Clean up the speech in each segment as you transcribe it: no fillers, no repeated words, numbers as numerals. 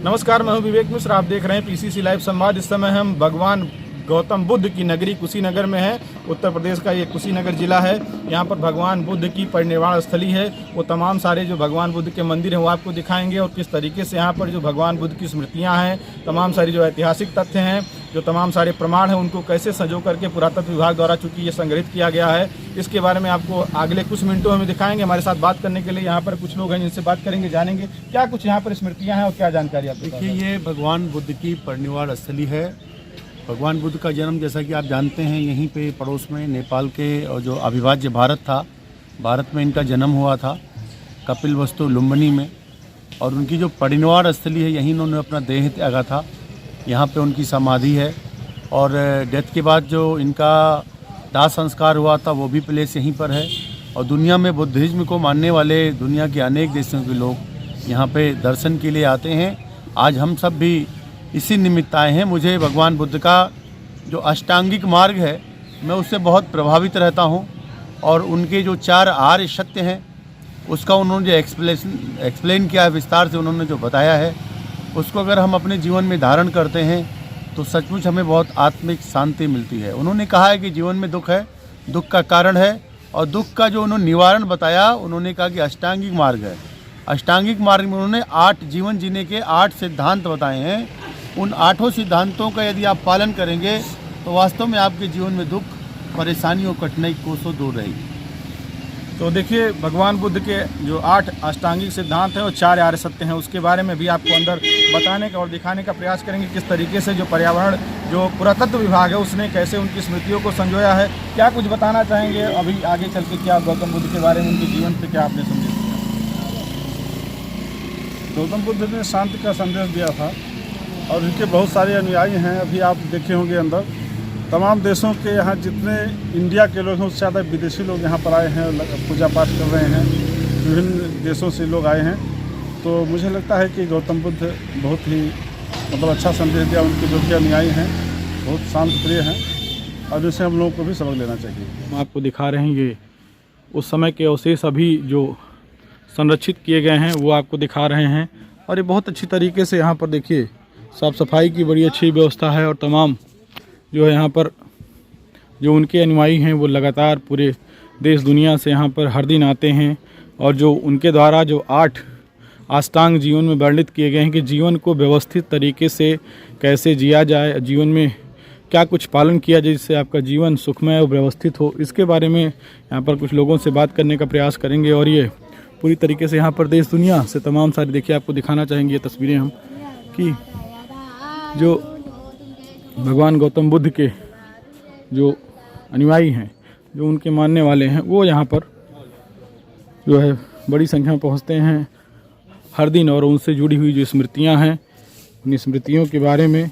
नमस्कार, मैं हूं विवेक मिश्र। आप देख रहे हैं पीसीसी लाइव संवाद। इस समय हम भगवान गौतम बुद्ध की नगरी कुशीनगर में है। उत्तर प्रदेश का ये कुशीनगर जिला है। यहाँ पर भगवान बुद्ध की परिनिर्वाण स्थली है। वो तमाम सारे जो भगवान बुद्ध के मंदिर हैं वो आपको दिखाएंगे, और किस तरीके से यहाँ पर जो भगवान बुद्ध की स्मृतियाँ हैं, तमाम सारी जो ऐतिहासिक तथ्य हैं, जो तमाम सारे प्रमाण हैं, उनको कैसे संजो करके पुरातत्व विभाग द्वारा चूँकि ये संग्रहित किया गया है, इसके बारे में आपको अगले कुछ मिनटों में दिखाएंगे। हमारे साथ बात करने के लिए यहाँ पर कुछ लोग हैं जिनसे बात करेंगे, जानेंगे क्या कुछ यहाँ पर स्मृतियाँ हैं और क्या जानकारी आपको। देखिए, ये भगवान बुद्ध की परिनिर्वाण स्थली है। भगवान बुद्ध का जन्म, जैसा कि आप जानते हैं, यहीं पे पड़ोस में नेपाल के और जो अविभाज्य भारत था, भारत में इनका जन्म हुआ था, कपिलवस्तु लुम्बिनी में। और उनकी जो परिनिर्वाण स्थली है, यहीं उन्होंने अपना देह त्यागा था। यहाँ पे उनकी समाधि है, और डेथ के बाद जो इनका दाह संस्कार हुआ था वो भी प्लेस यहीं पर है। और दुनिया में बुद्धिज़्म को मानने वाले दुनिया के अनेक देशों के लोग यहाँ पे दर्शन के लिए आते हैं। आज हम सब भी इसी निमित्त आए हैं। मुझे भगवान बुद्ध का जो अष्टांगिक मार्ग है, मैं उससे बहुत प्रभावित रहता हूँ। और उनके जो 4 आर्य सत्य हैं, उसका उन्होंने जो एक्सप्लेन किया है, विस्तार से उन्होंने जो बताया है, उसको अगर हम अपने जीवन में धारण करते हैं तो सचमुच हमें बहुत आत्मिक शांति मिलती है। उन्होंने कहा है कि जीवन में दुख है, दुख का कारण है, और दुख का जो उन्होंने निवारण बताया, उन्होंने कहा कि अष्टांगिक मार्ग है। अष्टांगिक मार्ग में उन्होंने 8 जीवन जीने के 8 सिद्धांत बताए हैं। उन 8 सिद्धांतों का यदि आप पालन करेंगे तो वास्तव में आपके जीवन में दुख, परेशानी और कठिनाई कोसों दूर रहेगी। तो देखिए, भगवान बुद्ध के जो 8 अष्टांगिक सिद्धांत हैं और 4 आर्य सत्य हैं, उसके बारे में भी आपको अंदर बताने का और दिखाने का प्रयास करेंगे। किस तरीके से जो पर्यावरण, जो पुरातत्व विभाग है, उसने कैसे उनकी स्मृतियों को संजोया है। क्या कुछ बताना चाहेंगे अभी आगे चल के, क्या गौतम बुद्ध के बारे में, उनके जीवन पे क्या आपने समझे? गौतम बुद्ध ने शांति का संदेश दिया था, और उनके बहुत सारे अनुयायी हैं। अभी आप देखे होंगे अंदर तमाम देशों के, यहाँ जितने इंडिया के लोग हैं उससे ज़्यादा विदेशी लोग यहाँ पर आए हैं और पूजा पाठ कर रहे हैं। विभिन्न देशों से लोग आए हैं। तो मुझे लगता है कि गौतम बुद्ध बहुत ही अच्छा संदेश दिया। उनके जो भी अनुयायी हैं बहुत शांत प्रिय हैं, और इनसे हम लोगों को भी सबक लेना चाहिए। हम आपको दिखा रहे हैं ये उस समय के अवशेष अभी जो संरक्षित किए गए हैं वो आपको दिखा रहे हैं। और ये बहुत अच्छी तरीके से यहाँ पर देखिए साफ़ सफाई की बड़ी अच्छी व्यवस्था है। और तमाम जो है यहाँ पर जो उनके अनुयायी हैं वो लगातार पूरे देश दुनिया से यहाँ पर हर दिन आते हैं। और जो उनके द्वारा जो 8 अष्टांग जीवन में वर्णित किए गए हैं कि जीवन को व्यवस्थित तरीके से कैसे जिया जाए, जीवन में क्या कुछ पालन किया जाए जिससे आपका जीवन सुखमय और व्यवस्थित हो, इसके बारे में यहाँ पर कुछ लोगों से बात करने का प्रयास करेंगे। और ये पूरी तरीके से यहाँ पर देश दुनिया से तमाम सारी, देखिए आपको दिखाना चाहेंगे ये तस्वीरें हम, कि जो भगवान गौतम बुद्ध के जो अनुयायी हैं, जो उनके मानने वाले हैं, वो यहाँ पर जो है बड़ी संख्या में पहुँचते हैं हर दिन। और उनसे जुड़ी हुई जो स्मृतियाँ हैं, उन स्मृतियों के बारे में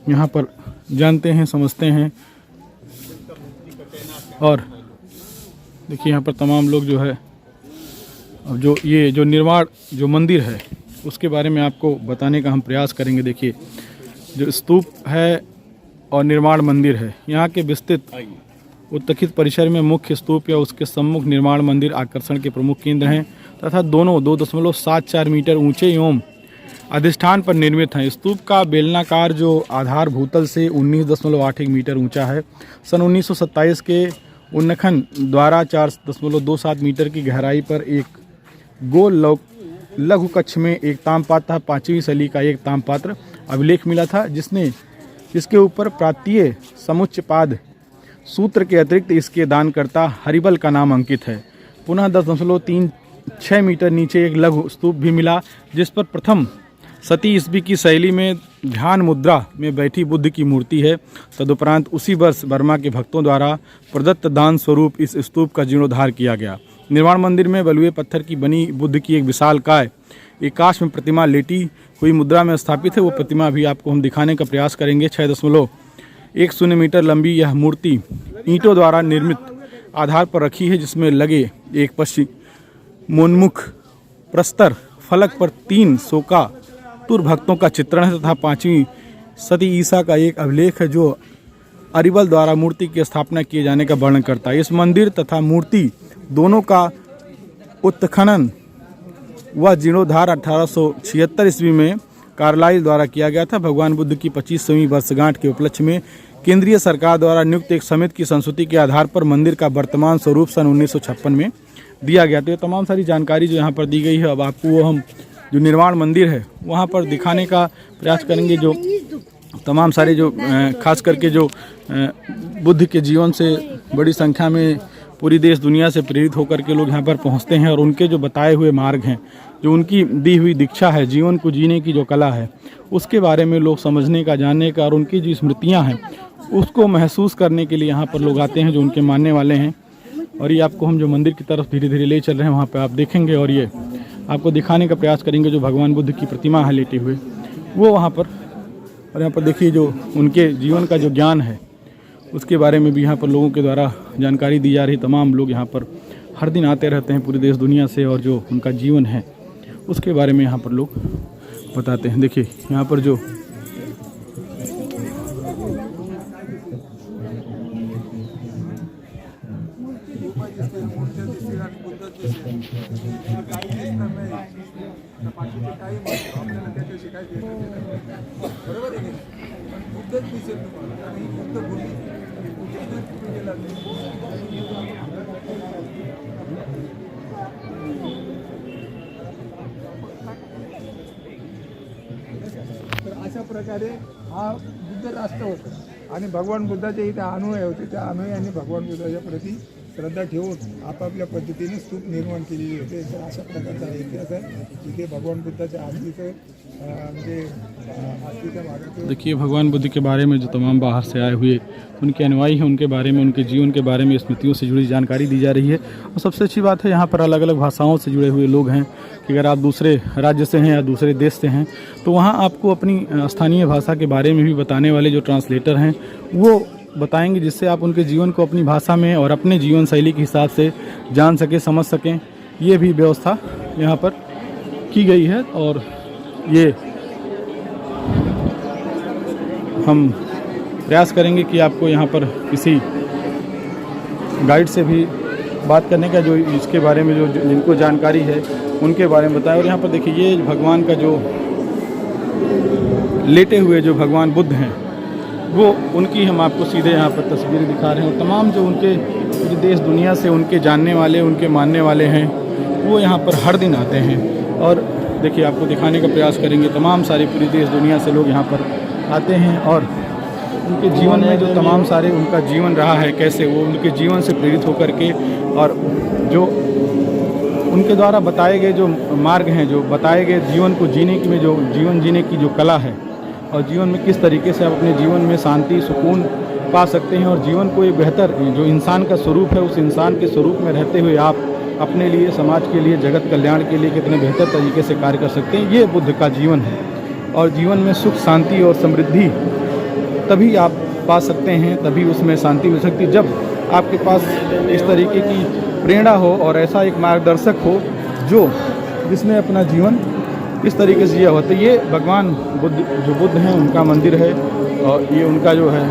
यहाँ पर जानते हैं, समझते हैं। और देखिए यहाँ पर तमाम लोग जो है, अब जो ये जो निर्माण जो मंदिर है उसके बारे में आपको बताने का हम प्रयास करेंगे। देखिए, जो स्तूप है और निर्माण मंदिर है, यहाँ के विस्तृत उत्तखित परिसर में मुख्य स्तूप या उसके सम्मुख निर्माण मंदिर आकर्षण के प्रमुख केंद्र हैं, तथा दोनों 2.74 मीटर ऊंचे एवं अधिष्ठान पर निर्मित हैं। स्तूप का बेलनाकार जो आधार भूतल से 19.81 मीटर ऊंचा है। सन 1927 के उन्नखन द्वारा 4.27 मीटर की गहराई पर एक गोल लघु कक्ष में एक ताम्रपात्र, 5वीं सदी का एक ताम्रपात्र अभिलेख मिला था, जिसके ऊपर प्रातीय समुच्चपाद सूत्र के अतिरिक्त इसके दानकर्ता हरिबल का नाम अंकित है। पुनः 10.36 मीटर नीचे एक लघु स्तूप भी मिला, जिस पर प्रथम सती ईस्वी की शैली में ध्यान मुद्रा में बैठी बुद्ध की मूर्ति है। तदुपरांत उसी वर्ष बर्मा के भक्तों द्वारा प्रदत्त दान स्वरूप इस स्तूप का जीर्णोद्धार किया गया। निर्माण मंदिर में बलुए पत्थर की बनी बुद्ध की एक विशालकाय आकाश में प्रतिमा लेटी हुई मुद्रा में स्थापित है। वो प्रतिमा भी आपको हम दिखाने का प्रयास करेंगे। 6.10 मीटर लंबी यह मूर्ति ईंटों द्वारा निर्मित आधार पर रखी है, जिसमें लगे एक पश्चिमोन्मुख प्रस्तर फलक पर 3 शोकातुर भक्तों का चित्रण है, तथा 5वीं सदी ईसा का एक अभिलेख है जो अरिबल द्वारा मूर्ति की स्थापना किए जाने का वर्णन करता है। इस मंदिर तथा मूर्ति दोनों का उत्खनन वह जीर्णोद्धार 1876 ईस्वी में कार्लाइल द्वारा किया गया था। भगवान बुद्ध की 25वीं वर्षगांठ के उपलक्ष्य में केंद्रीय सरकार द्वारा नियुक्त एक समिति की संस्तुति के आधार पर मंदिर का वर्तमान स्वरूप सन 1956 में दिया गया। तो ये तमाम सारी जानकारी जो यहाँ पर दी गई है, अब आपको वो हम जो निर्माण मंदिर है वहाँ पर दिखाने का प्रयास करेंगे। जो तमाम सारे जो खास करके जो बुद्ध के जीवन से बड़ी संख्या में पूरी देश दुनिया से प्रेरित होकर के लोग यहाँ पर पहुँचते हैं और उनके जो बताए हुए मार्ग हैं, जो उनकी दी हुई दीक्षा है, जीवन को जीने की जो कला है, उसके बारे में लोग समझने का, जानने का और उनकी जो स्मृतियाँ हैं उसको महसूस करने के लिए यहाँ पर लोग आते हैं जो उनके मानने वाले हैं। और ये आपको हम जो मंदिर की तरफ धीरे धीरे ले चल रहे हैं वहाँ पे आप देखेंगे और ये आपको दिखाने का प्रयास करेंगे जो भगवान बुद्ध की प्रतिमा है लेटे हुए वो वहाँ पर। और यहाँ पर देखिए जो उनके जीवन का जो ज्ञान है उसके बारे में भी यहाँ पर लोगों के द्वारा जानकारी दी जा रही। तमाम लोग यहाँ पर हर दिन आते रहते हैं पूरे देश दुनिया से और जो उनका जीवन है उसके बारे में यहाँ पर लोग बताते हैं। देखिए यहाँ पर जो अशा प्रकारे हा बुद्ध राष्ट्र होतं आणि भगवान बुद्धाचे इथे अनुयायी होते. त्या अनुयायांनी भगवान बुद्धाच्या प्रती श्रद्धा ठेवून आपापल्या पद्धतीने स्तूप निर्माण केलेली होते. तर अशा प्रकारचा इतिहास आहे. इथे भगवान बुद्धाच्या आरतीचं म्हणजे आरतीच्या भागात देखिए भगवान बुद्ध के बारे में जो तमाम बाहर से आए हुए उनके अनुयायी हैं उनके बारे में, उनके जीवन के बारे में, स्मृतियों से जुड़ी जानकारी दी जा रही है। और सबसे अच्छी बात है यहाँ पर अलग अलग भाषाओं से जुड़े हुए लोग हैं कि अगर आप दूसरे राज्य से हैं या दूसरे देश से हैं तो वहाँ आपको अपनी स्थानीय भाषा के बारे में भी बताने वाले जो ट्रांसलेटर हैं वो बताएंगे, जिससे आप उनके जीवन को अपनी भाषा में और अपने जीवन शैली के हिसाब से जान सकें, समझ सकें। ये भी व्यवस्था यहाँ पर की गई है। और ये हम प्रयास करेंगे कि आपको यहाँ पर किसी गाइड से भी बात करने का जो इसके बारे में जो जिनको जानकारी है उनके बारे में बताएं। और यहाँ पर देखिए ये भगवान का जो लेटे हुए जो भगवान बुद्ध हैं वो उनकी हम आपको सीधे यहाँ पर तस्वीरें दिखा रहे हैं। और तमाम जो उनके पूरे देश दुनिया से उनके जानने वाले, उनके मानने वाले हैं वो यहाँ पर हर दिन आते हैं। और देखिए आपको दिखाने का प्रयास करेंगे। तमाम सारे पूरी देश दुनिया से लोग यहाँ पर आते हैं और उनके जीवन में जो तमाम सारे उनका जीवन रहा है, कैसे वो उनके जीवन से प्रेरित होकर के और जो उनके द्वारा बताए गए जो मार्ग हैं, जो बताए गए जीवन को जीने की में जो जीवन जीने की जो कला है और जीवन में किस तरीके से आप अपने जीवन में शांति, सुकून पा सकते हैं और जीवन को एक बेहतर जो इंसान का स्वरूप है उस इंसान के स्वरूप में रहते हुए आप अपने लिए, समाज के लिए, जगत कल्याण के लिए कितने बेहतर तरीके से कार्य कर सकते हैं, ये बुद्ध का जीवन है। और जीवन में सुख, शांति और समृद्धि तभी आप पा सकते हैं, तभी उसमें शांति मिल सकती है जब आपके पास इस तरीके की प्रेरणा हो और ऐसा एक मार्गदर्शक हो जो जिसने अपना जीवन इस तरीके से जिया हो। तो ये भगवान बुद्ध जो बुद्ध हैं उनका मंदिर है और ये उनका जो है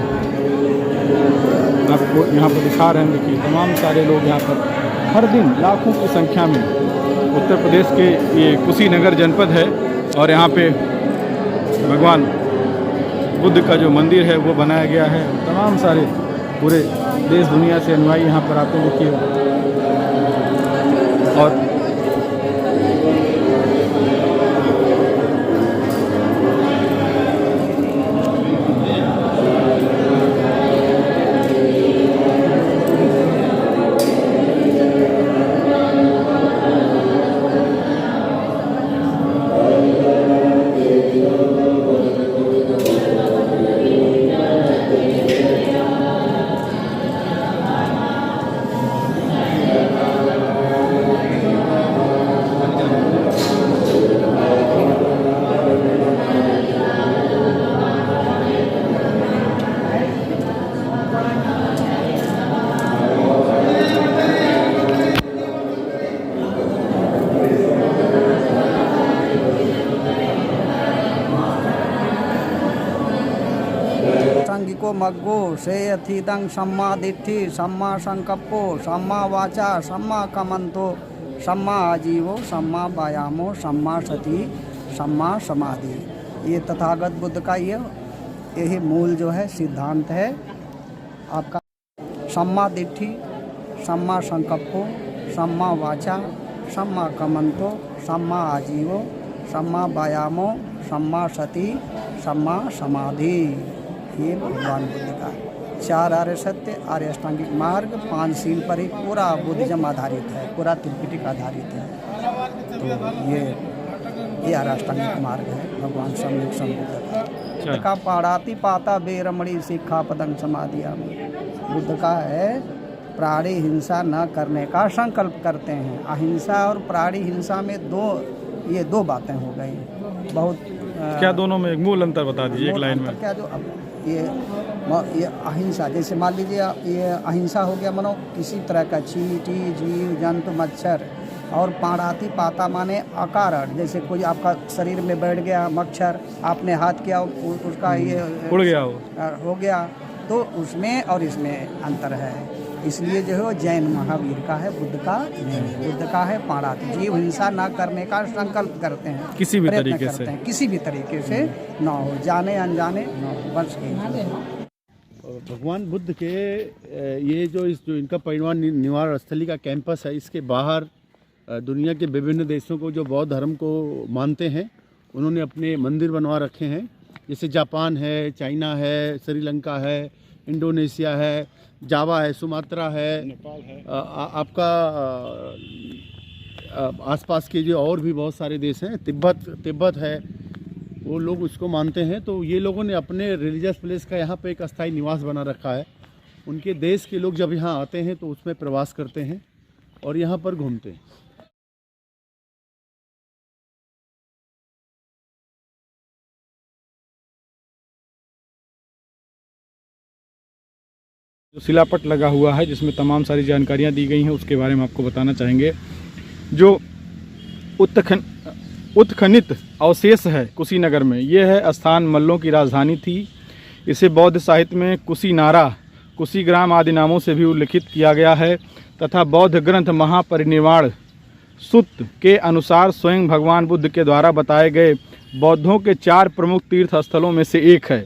आपको यहाँ पर दिखा रहे हैं। देखिए तमाम सारे लोग यहाँ पर हर दिन लाखों की संख्या में, उत्तर प्रदेश के ये कुशीनगर जनपद है और यहाँ पे भगवान बुद्ध का जो मंदिर है वो बनाया गया है। तमाम सारे पूरे देश दुनिया से अनुयायी यहाँ पर आते हैं। देखिए और सांगिको मग्गो सेयथिदं सम्मा दिट्ठि सम्मा संकप्पो सम्मा वाचा सम्मा कमंतो सम्मा आजीवो, सम्मा व्यायामो, सम्मा सती, सम्मा समाधि। ये तथागत बुद्ध का यही मूल जो है सिद्धांत है आपका। सम्मा दिट्ठी, सम्मा संकल्पो, सम्मा वाचा, सम्मा कमंतो, सम्मा आजीवो, सम्मा व्यायामो, सम्मा सती, सम्मा समाधि। ये भगवान बुद्ध का 4 आर्य सत्य, आर्य अष्टांगिक मार्ग, 5 शील पर ही पूरा बुद्धिज्म आधारित है, पूरा त्रिपिटक आधारित है। तो ये आर्य अष्टांगिक मार्ग है भगवान सम्यक संबुद्ध का। बुद्ध का पाड़ाति पाता बेरमणि शिक्षा पदं समाधियामि। बुद्ध का है प्राणी हिंसा न करने का संकल्प करते हैं। अहिंसा और प्राणी हिंसा में ये दो बातें हो गई। बहुत क्या दोनों में एक मूल अंतर बता दीजिए एक लाइन में। क्या जो अब ये अहिंसा, जैसे मान लीजिए ये अहिंसा हो गया, मानो किसी तरह का चींटी, जीव जंतु, मच्छर। और पाड़ाति पाता माने अकारण, जैसे कोई आपका शरीर में बैठ गया मच्छर, आपने हाथ किया उसका ये उड़ गया हो गया, तो उसमें और इसमें अंतर है। इसलिए जो है जैन महावीर का है, बुद्ध का नहीं। बुद्ध का है पाड़ाति, जीव हिंसा ना करने का संकल्प करते हैं, किसी भी प्रयत्न तरीके करते से, हैं, किसी भी तरीके से ना हो, जाने अनजाने ना हो, बस यही। भगवान बुद्ध के ये जो इनका परिनिर्वाण निवारण स्थली का कैंपस है, इसके बाहर दुनिया के विभिन्न देशों को जो बौद्ध धर्म को मानते हैं उन्होंने अपने मंदिर बनवा रखे हैं। जैसे जापान है, चाइना है, श्रीलंका है, इंडोनेशिया है, जावा है, सुमात्रा है, नेपाल है, आपका आसपास के जो और भी बहुत सारे देश हैं, तिब्बत है, वो लोग उसको मानते हैं। तो ये लोगों ने अपने रिलीजियस प्लेस का यहाँ पे एक अस्थायी निवास बना रखा है। उनके देश के लोग जब यहाँ आते हैं तो उसमें प्रवास करते हैं और यहाँ पर घूमते हैं। जो शिलापट लगा हुआ है जिसमें तमाम सारी जानकारियाँ दी गई हैं उसके बारे में आपको बताना चाहेंगे। जो उत्खनित अवशेष है कुशीनगर में, ये है स्थान मल्लों की राजधानी थी। इसे बौद्ध साहित्य में कुशीनारा, कुशीग्राम आदि नामों से भी उल्लिखित किया गया है तथा बौद्ध ग्रंथ महापरिनिर्वाण सूत्र के अनुसार स्वयं भगवान बुद्ध के द्वारा बताए गए बौद्धों के 4 प्रमुख तीर्थ स्थलों में से एक है।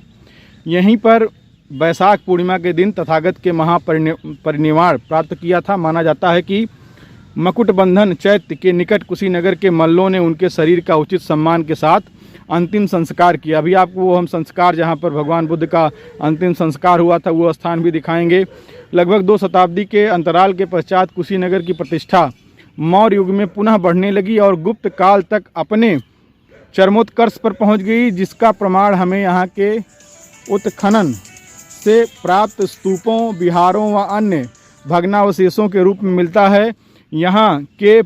यहीं पर वैशाख पूर्णिमा के दिन तथागत के महापरिनिर्वाण प्राप्त किया था। माना जाता है कि मकुटबंधन चैत्य के निकट कुशीनगर के मल्लों ने उनके शरीर का उचित सम्मान के साथ अंतिम संस्कार किया। अभी आपको वो हम संस्कार जहाँ पर भगवान बुद्ध का अंतिम संस्कार हुआ था वो स्थान भी दिखाएंगे। लगभग 2 शताब्दी के अंतराल के पश्चात कुशीनगर की प्रतिष्ठा मौर्य युग में पुनः बढ़ने लगी और गुप्त काल तक अपने चरमोत्कर्ष पर पहुँच गई, जिसका प्रमाण हमें यहाँ के उत्खनन से प्राप्त स्तूपों, विहारों व अन्य भग्नावशेषों के रूप में मिलता है। यहाँ के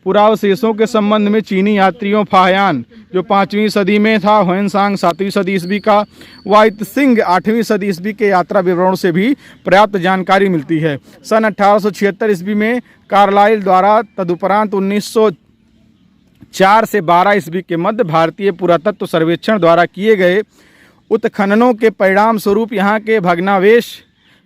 पुरावशेषों के संबंध में चीनी यात्रियों फाहयान जो 5वीं सदी में था, ह्वेनसांग 7वीं सदी ईस्वी का, वाइत सिंह 8वीं सदी ईस्वी के यात्रा विवरणों से भी पर्याप्त जानकारी मिलती है। सन 1876 ईस्वी में कार्लाइल द्वारा, तदुपरांत 1904 से 12 ईस्वी के मध्य भारतीय पुरातत्व सर्वेक्षण द्वारा किए गए उत्खननों के परिणाम स्वरूप यहाँ के भग्नावशेष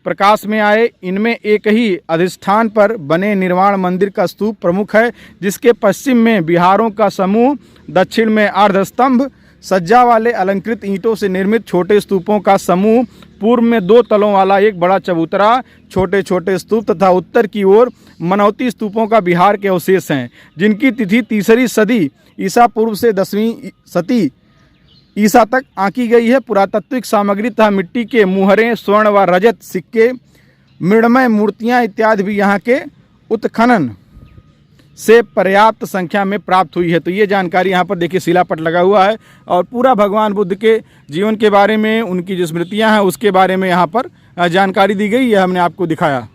प्रकाश में आए। इनमें एक ही अधिष्ठान पर बने निर्वाण मंदिर का स्तूप प्रमुख है, जिसके पश्चिम में विहारों का समूह, दक्षिण में अर्धस्तंभ सज्जा वाले अलंकृत ईंटों से निर्मित छोटे स्तूपों का समूह, पूर्व में 2 तलों वाला एक बड़ा चबूतरा, छोटे छोटे स्तूप तथा उत्तर की ओर मनौती स्तूपों का विहार के अवशेष हैं, जिनकी तिथि 3री सदी ईसा पूर्व से 10वीं सदी ईसा तक आंकी गई है। पुरातात्विक सामग्री तथा मिट्टी के मुहरें, स्वर्ण व रजत सिक्के, मृण्मय मूर्तियां इत्यादि भी यहाँ के उत्खनन से पर्याप्त संख्या में प्राप्त हुई है। तो ये जानकारी यहाँ पर देखिए शिलापट लगा हुआ है और पूरा भगवान बुद्ध के जीवन के बारे में, उनकी जो स्मृतियाँ हैं उसके बारे में यहाँ पर जानकारी दी गई है, हमने आपको दिखाया।